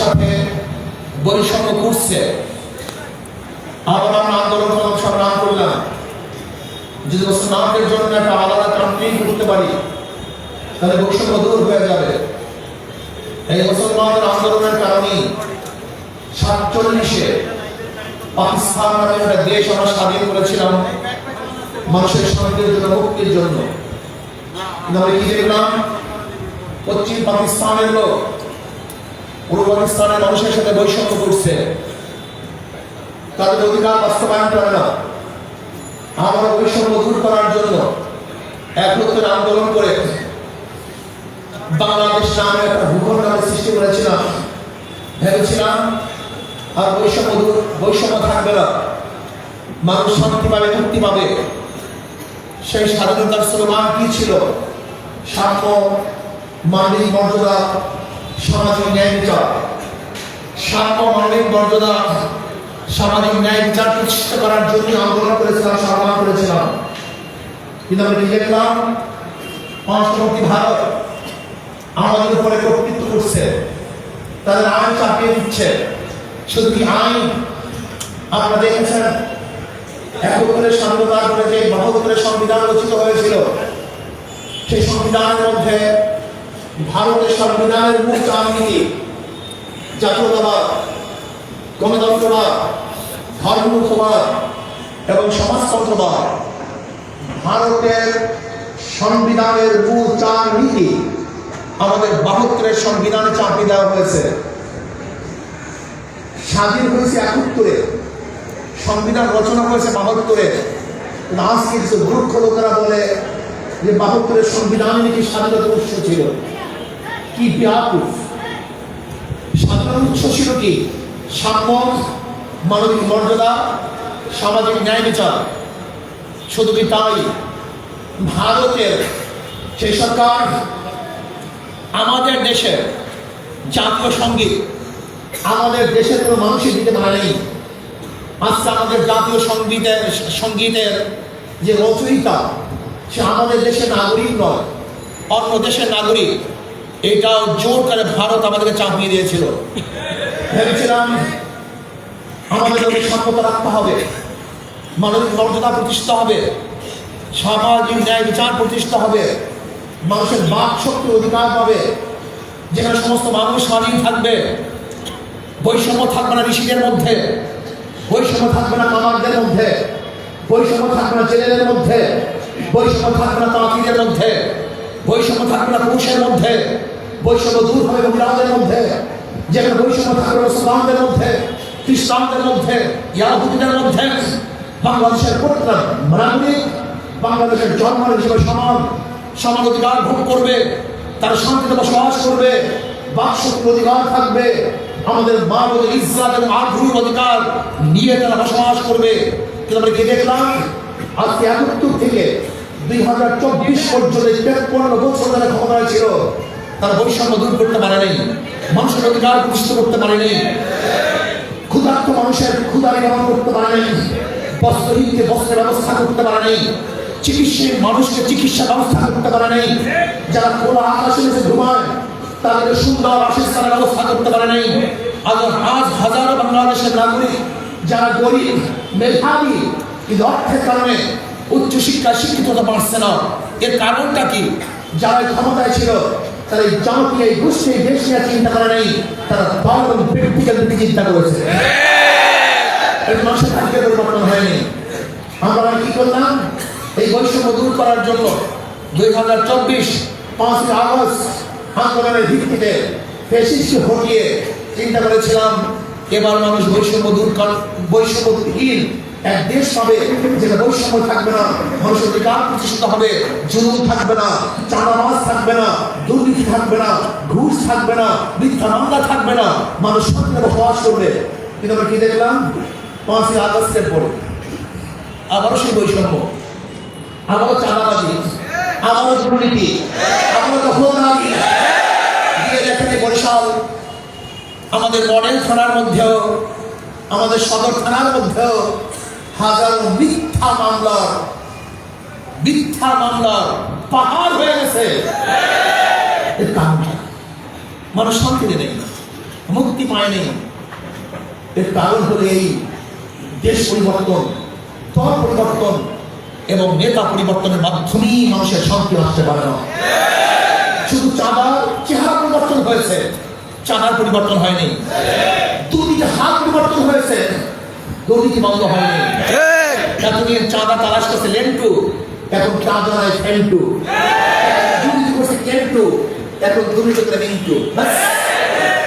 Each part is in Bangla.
সাথে বৈষম্য করছে। আবার আমরা আন্দোলন সংগ্রাম করলাম, যদি মুসলমানদের জন্য একটা আলাদা কান্ট্রি করতে পারি তাহলে বৈষম্য দূর হয়ে যাবে। এই মুসলমানদের আন্দোলনের কারণে 47-এ পাকিস্তান নামে একটা দেশ আমরা স্বাধীন করেছিলাম মানুষের শান্তির জন্য, মুক্তির জন্য। কিন্তু আমরা কি দেখলাম? পশ্চিম পাকিস্তানের লোক পূর্ব পাকিস্তানের মানুষের সাথে বৈষম্য করছে, তাদের অধিকার বাস্তবায়ন করে না। আমরা বৈষম্য দূর করার জন্য একত্রে আন্দোলন করে বাংলাদেশ নামে একটা ভূখণ্ড আমরা সৃষ্টি করেছিলাম। ভেবেছিলাম আর বৈষম্য থাকবে না, মানুষ শান্তি পাবে, মুক্তি পাবে। সেই স্বাধীনতার স্লোগান কি ছিল? সাম্য, মানবিক মর্যাদা, সামাজিক ন্যায় বিচার। সাম্য, মানবিক মর্যাদা, সামাজিক ন্যায় বিচার প্রতিষ্ঠা করার জন্য আন্দোলন করেছিলাম, সংগ্রাম করেছিলাম। কিন্তু আমরা কি দেখলাম? পার্শ্ববর্তী ভারত আমাদের উপরে কর্তৃত্ব করছে, তাদের আইন চাপিয়ে দিচ্ছে। শুধু কি আইন? আপনারা দেখেছেন একত্রের স্বাধীনতার পরে যে 72 সংবিধান রচিত হয়েছিল, সেই সংবিধানের মধ্যে ভারতের সংবিধানের মূল চার নীতি জাতীয়তাবাদ, গণতন্ত্রবাদ, ধর্মনিরপেক্ষবাদ এবং সমাজতন্ত্রবাদ। ভারতের সংবিধানের মূল চার নীতি আমাদের 72 সংবিধানে চাপিয়ে দেওয়া হয়েছে। স্বাধীন হয়েছে 71-এ, সংবিধান রচনা হয়েছে 72-এ। আজকে কিছু মূর্খ লোকেরা বলে যে 72-এর সংবিধান নাকি স্বাধীনতার উৎস ছিল। কি ব্যাকুল! স্বাধীনতার উৎস ছিল কি? সাম্য, মানবিক মর্যাদা, সামাজিক ন্যায় বিচার। শুধু কি তাই? ভারতের সেই সরকার আমাদের দেশের জাতীয় সঙ্গীত আমাদের দেশের কোনো মানুষই দিতে পারে নেই। আজকে আমাদের জাতীয় সঙ্গীতের যে রচয়িতা, সে আমাদের দেশের নাগরিক নয়, অন্য দেশের নাগরিক। এটাও জোর করে ভারত আমাদেরকে চাপিয়ে দিয়েছিল। ভেবেছিলাম আমাদের সাম্যতা রাখতে হবে, মানবিক মর্যাদা প্রতিষ্ঠা হবে, সামাজিক ন্যায় বিচার প্রতিষ্ঠা হবে, মানুষের বাক শক্তির অধিকার পাবে, যেখানে সমস্ত মানুষ স্বাধীন থাকবে। বৈষম্য থাকবে না ঋষিদের মধ্যে, বৈষম্য থাকবে না কামারদের মধ্যে, বৈষম্য থাকবে না ছেলেদের মধ্যে, বৈষম্য থাকবে না তাঁতিদের মধ্যে, বৈষম্য থাকবে না পুরুষের মধ্যে, বৈষম্য দূর হবে মহিলাদের মধ্যে। যেখানে বৈষম্য থাকবে মুসলমানদের মধ্যে, খ্রিস্টানদের মধ্যে, ইয়াহুদিদের মধ্যে। বাংলাদেশের প্রত্যেক নাগরিক বাংলাদেশের জন্মের হিসেবে সমান অধিকার ভোগ করবে, তারা শান্তিতে বসবাস করবে, বাক শক্তির অধিকার থাকবে, আমাদের মা বোনের ইজ্জত এবং আগ্রহের অধিকার নিয়ে তারা বসবাস করবে। কিন্তু আমরা কি দেখলাম? আজকে 71 থেকে 2024 পর্যন্ত 53 বছর ধরে ক্ষমতায় ছিল, তারা বৈষম্য দূর করতে পারে নাই, মানুষের অধিকার প্রতিষ্ঠা করতে পারে নাই, ক্ষুধার্ত মানুষের ক্ষুধা নিবারণ করতে পারে নাই, বস্ত্রহীনকে বস্ত্রের ব্যবস্থা করতে পারে নাই, চিকিৎসক মানুষকে চিকিৎসা ব্যবস্থা করতে পারে নাই, যারা খোলা আকাশে নিচে ঘুমায় তাদেরকে সুন্দর বাসস্থানের ব্যবস্থা করতে পারে নাই। আজ হাজারো বাংলাদেশের নাগরিক যারা গরিব, মেধাবী, কিন্তু অর্থের কারণে উচ্চশিক্ষায় শিক্ষিত হতে পারছে না। এর কারণটা কি? যারা ক্ষমতায় ছিল তারা এই জাতি, এই গোষ্ঠী, এই দেশ নিয়ে চিন্তা করে নাই, তারা দল এবং ব্যক্তিগত দিকে চিন্তা করেছে। মানুষের ভাগ্যের পরিবর্তন হয়নি। আমরা কি করলাম? এই বৈষম্য দূর করার জন্য 2024 5 আগস্ট আন্দোলনের ভিত্তিতে ফ্যাসিস্টকে হটিয়ে চিন্তা করেছিলাম এবার মানুষ বৈষম্যহীন এক দেশ পাবে, যেটা বৈষম্য থাকবে না, মানুষের অধিকার প্রতিষ্ঠিত হবে, জুলুম থাকবে না, চাঁদাবাজ থাকবে না, দুর্নীতি থাকবে না, ঘুষ থাকবে না, মিথ্যা মামলা থাকবে না, মানুষ শান্তিতে বসবাস করবে। কিন্তু আমরা কি দেখলাম? 5 আগস্টের পরে আবারও সেই বৈষম্য, আবারও চাঁদাবাজি, আবারও দুর্নীতি, আবারও দখলদারি। দেখেন বরিশাল আমাদের মডেল থানার মধ্যেও, আমাদের সদর থানার মধ্যেও হাজারো মিথ্যা মামলার পাহাড় হয়ে গেছে। মানুষ শান্তিতে নেই। মুক্তি পায়নি। এর কারণ হলো এই দেশ পরিবর্তন, দল পরিবর্তন এবং নেতা পরিবর্তনের মাধ্যমেই মানুষের শান্তি আসতে পারে না। শুধু চাঁদার চেহারা পরিবর্তন হয়েছে, চাঁদার পরিবর্তন হয়নি। দুর্নীতির হাত পরিবর্তন হয়েছে, দুর্নীতি বন্ধ হয়নি। এতদিন চাঁদা তালাশ করছে লেন্টু, এখন চাঁদা নয় ফেন্টু। দুর্নীতি করছে কেন্টু, এখন দুর্নীতি করে মিন্টু।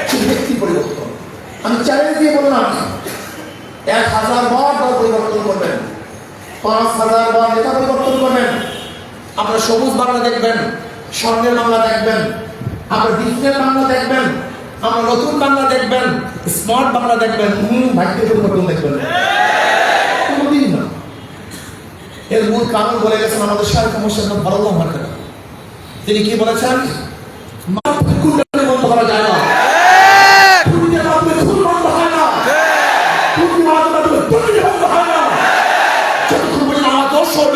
শুধু ব্যক্তি পরিবর্তন। আমি চ্যালেঞ্জ দিয়ে বললাম 1000 বার দল পরিবর্তন করবেন, 5000 বার নেতা পরিবর্তন করবেন। আপনারা সবুজ বাংলা দেখবেন, স্বর্ণের বাংলা দেখবেন, আপনারা ডিজিটাল বাংলা দেখবেন, আমরা নতুন বাংলা দেখবেন, স্মার্ট বাংলা দেখবেন, ভাগ্য পরিবর্তন দেখবেন। কোনদিন না। এর মূল কারণ বলে গেছেন আমাদের শায়খ মোর্শেদ ভারত মার্কেট। তিনি কি বলেছেন? বন্ধ করা যায় না,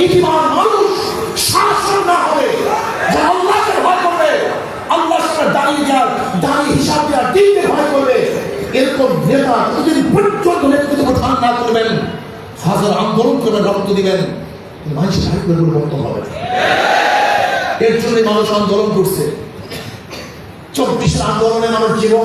নীতিবান মানুষ শাসন না হবে, যারা আল্লাহকে ভয় করবে, আল্লাহর সামনে দাঁড়িয়ে যার দাঁড়িয়ে হিসাব দেওয়ার দিনকে ভয় করবে, এরকম নেতা যদি পর্যন্ত নেতৃত্ব প্রদান না করবেন, হাজার আন্দোলন করে রক্ত দিবেন, মানুষের পরিবর্তন হবে। এর জন্য মানুষ আন্দোলন করছে। 24 আন্দোলনে মানুষ জীবন